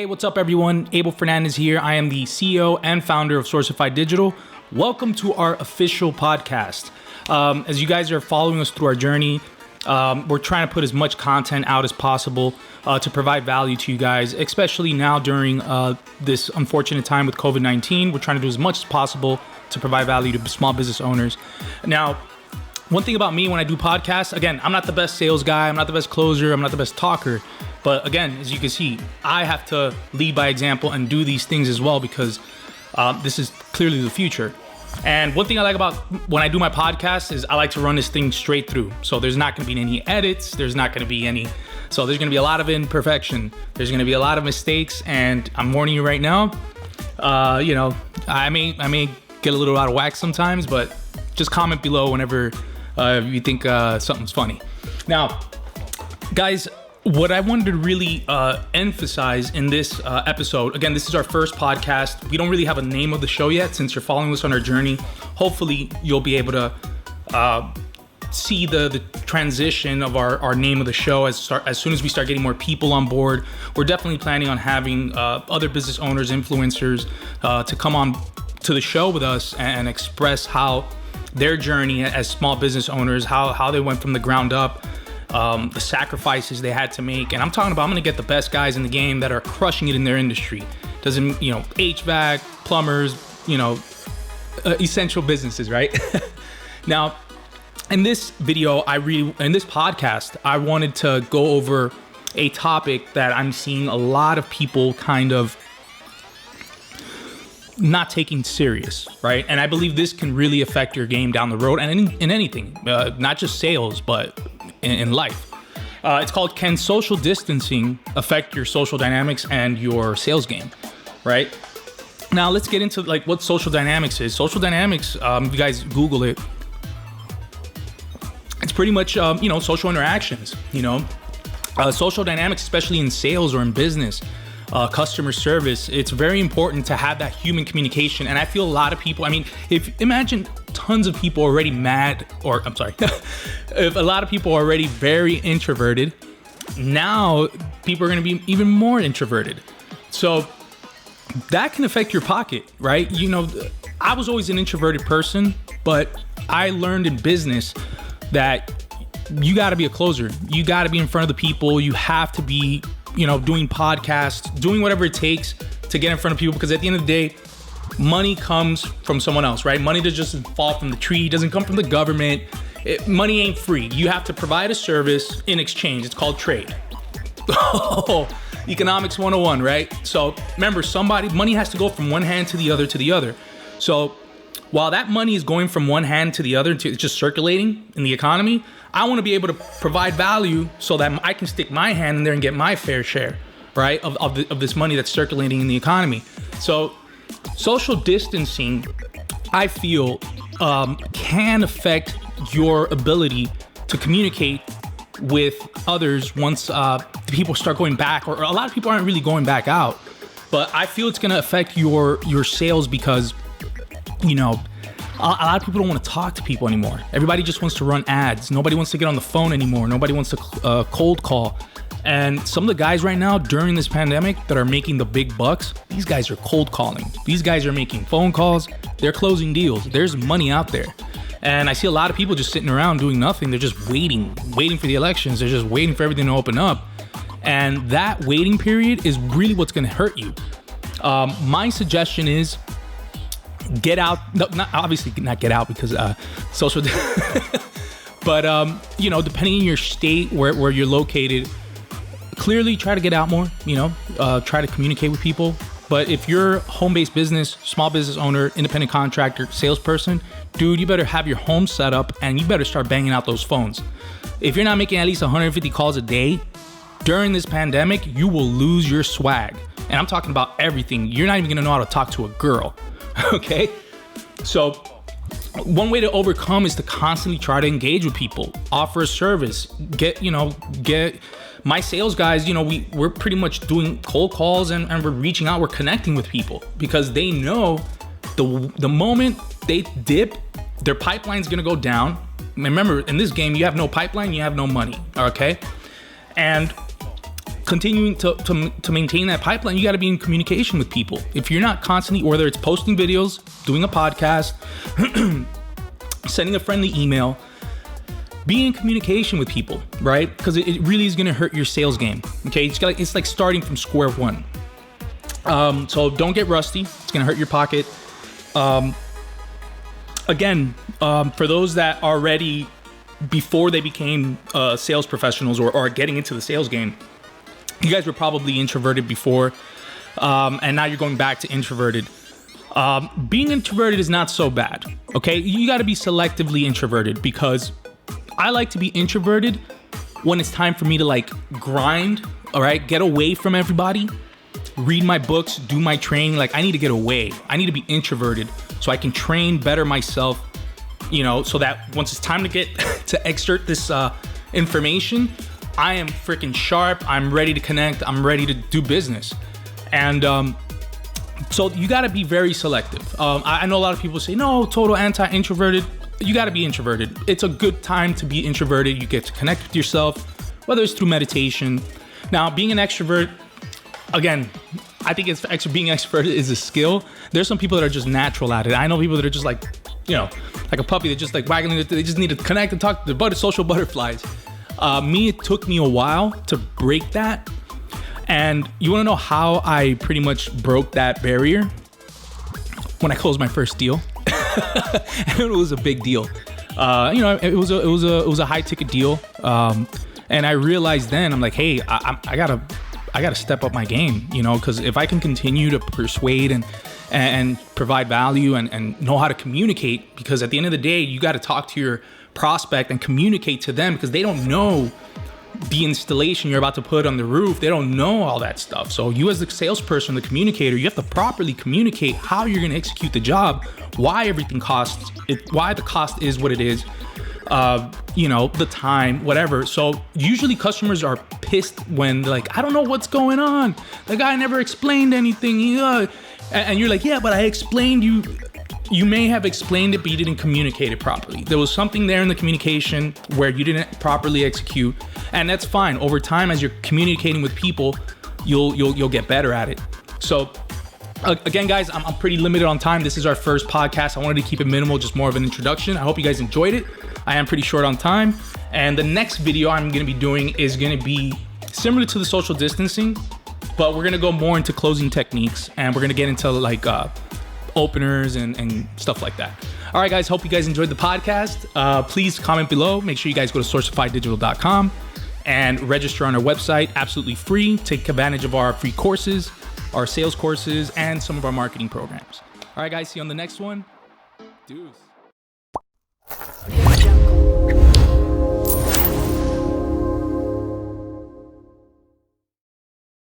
Hey, what's up, everyone? Abel Fernandez here. I am the CEO and founder of SourcifyDigital. Welcome to our official podcast. As you guys are following us through our journey, we're trying to put as much content out as possible to provide value to you guys, especially now during this unfortunate time with COVID-19. We're trying to do as much as possible to provide value to small business owners. Now, one thing about me when I do podcasts, again, I'm not the best sales guy, I'm not the best closer, I'm not the best talker. But again, as you can see, I have to lead by example and do these things as well because this is clearly the future. And one thing I like about when I do my podcast is I like to run this thing straight through. So there's not going to be any edits. There's not going to be any. So there's going to be a lot of imperfection. There's going to be a lot of mistakes. And I'm warning you right now, I may get a little out of whack sometimes, but just comment below whenever you think something's funny. Now, guys, what I wanted to really emphasize in this episode, again, this is our first podcast. We don't really have a name of the show yet since you're following us on our journey. Hopefully, you'll be able to see the transition of our name of the show as soon as we start getting more people on board. We're definitely planning on having other business owners, influencers to come on to the show with us and express how their journey as small business owners, how they went from the ground up, the sacrifices they had to make. And I'm talking about, I'm going to get the best guys in the game that are crushing it in their industry. HVAC, plumbers, essential businesses, right? Now, in this video, in this podcast, I wanted to go over a topic that I'm seeing a lot of people kind of not taking serious, right? And I believe this can really affect your game down the road and in anything, not just sales, but in life. It's called, can social distancing affect your social dynamics and your sales game, right? Now let's get into what social dynamics is. Social dynamics, if you guys Google it, it's pretty much, social interactions, social dynamics, especially in sales or in business, customer service. It's very important to have that human communication. And I feel a lot of people, imagine tons of people already if a lot of people are already very introverted, now people are going to be even more introverted. So that can affect your pocket, right? I was always an introverted person, but I learned in business that you got to be a closer. You got to be in front of the people. You have to be, doing podcasts, doing whatever it takes to get in front of people, because at the end of the day, money comes from someone else, right? Money doesn't just fall from the tree. It doesn't come from the government. Money ain't free. You have to provide a service in exchange. It's called trade. Economics 101, right? So remember, money has to go from one hand to the other. So while that money is going from one hand to the other, it's just circulating in the economy, I want to be able to provide value so that I can stick my hand in there and get my fair share, right, of this money that's circulating in the economy. So social distancing, I feel, can affect your ability to communicate with others once people start going back, or a lot of people aren't really going back out. But I feel it's going to affect your sales because, a lot of people don't want to talk to people anymore. Everybody just wants to run ads. Nobody wants to get on the phone anymore. Nobody wants to cold call. And some of the guys right now during this pandemic that are making the big bucks, these guys are cold calling. These guys are making phone calls. They're closing deals. There's money out there. And I see a lot of people just sitting around doing nothing. They're just waiting for the elections. They're just waiting for everything to open up. And that waiting period is really what's going to hurt you. My suggestion is get out. No, obviously not get out because social. But depending on your state where you're located, clearly try to get out more. Try to communicate with people. But if you're home-based business, small business owner, independent contractor, salesperson, dude, you better have your home set up and you better start banging out those phones. If you're not making at least 150 calls a day during this pandemic, you will lose your swag. And I'm talking about everything. You're not even gonna know how to talk to a girl, okay? So one way to overcome is to constantly try to engage with people, offer a service, get my sales guys, we're pretty much doing cold calls and we're reaching out, we're connecting with people because they know the moment they dip, their pipeline's gonna go down. Remember, in this game, you have no pipeline, you have no money, okay? And continuing to maintain that pipeline, you got to be in communication with people. If you're not constantly, whether it's posting videos, doing a podcast, sending a friendly email, be in communication with people, right? Because it really is going to hurt your sales game. Okay, it's like starting from square one. So don't get rusty. It's going to hurt your pocket. Again, for those that are ready before they became sales professionals or are getting into the sales game, you guys were probably introverted before, and now you're going back to introverted. Being introverted is not so bad, okay? You got to be selectively introverted, because I like to be introverted when it's time for me to like grind, all right? Get away from everybody, read my books, do my training. Like, I need to get away. I need to be introverted so I can train better myself, you know, so that once it's time to get to exert this information, I am freaking sharp. I'm ready to connect. I'm ready to do business. And so you got to be very selective. I know a lot of people say, no, total anti-introverted. You got to be introverted. It's a good time to be introverted. You get to connect with yourself, whether it's through meditation. Now, being an extrovert, again, I think being extrovert is a skill. There's some people that are just natural at it. I know people that are just like, you know, like a puppy that just like wagging. They just need to connect and talk to the social butterflies. It took me a while to break that. And you want to know how I pretty much broke that barrier? When I closed my first deal. And it was a big deal. You know, it was a high ticket deal. And I realized then, I'm like, hey, I gotta step up my game, you know, because if I can continue to persuade and provide value and know how to communicate, because at the end of the day, you got to talk to your prospect and communicate to them, because they don't know the installation you're about to put on the roof. They don't know all that stuff. So you, as the salesperson, the communicator, you have to properly communicate how you're going to execute the job, why everything costs it, why the cost is what it is, you know, the time, whatever. So usually customers are pissed when they're like, I don't know what's going on. The guy never explained anything. And you're like, yeah, but I explained you. You may have explained it, but you didn't communicate it properly. There was something there in the communication where you didn't properly execute, and that's fine. Over time, as you're communicating with people, you'll get better at it. So again, guys, I'm pretty limited on time. This is our first podcast. I wanted to keep it minimal, just more of an introduction. I hope you guys enjoyed it. I am pretty short on time. And the next video I'm going to be doing is going to be similar to the social distancing, but we're going to go more into closing techniques, and we're going to get into like openers and stuff like that. All right, guys, hope you guys enjoyed the podcast. Please comment below. Make sure you guys go to SourcifyDigital.com and register on our website, absolutely free. Take advantage of our free courses, our sales courses, and some of our marketing programs. All right, guys, see you on the next one. Deuce.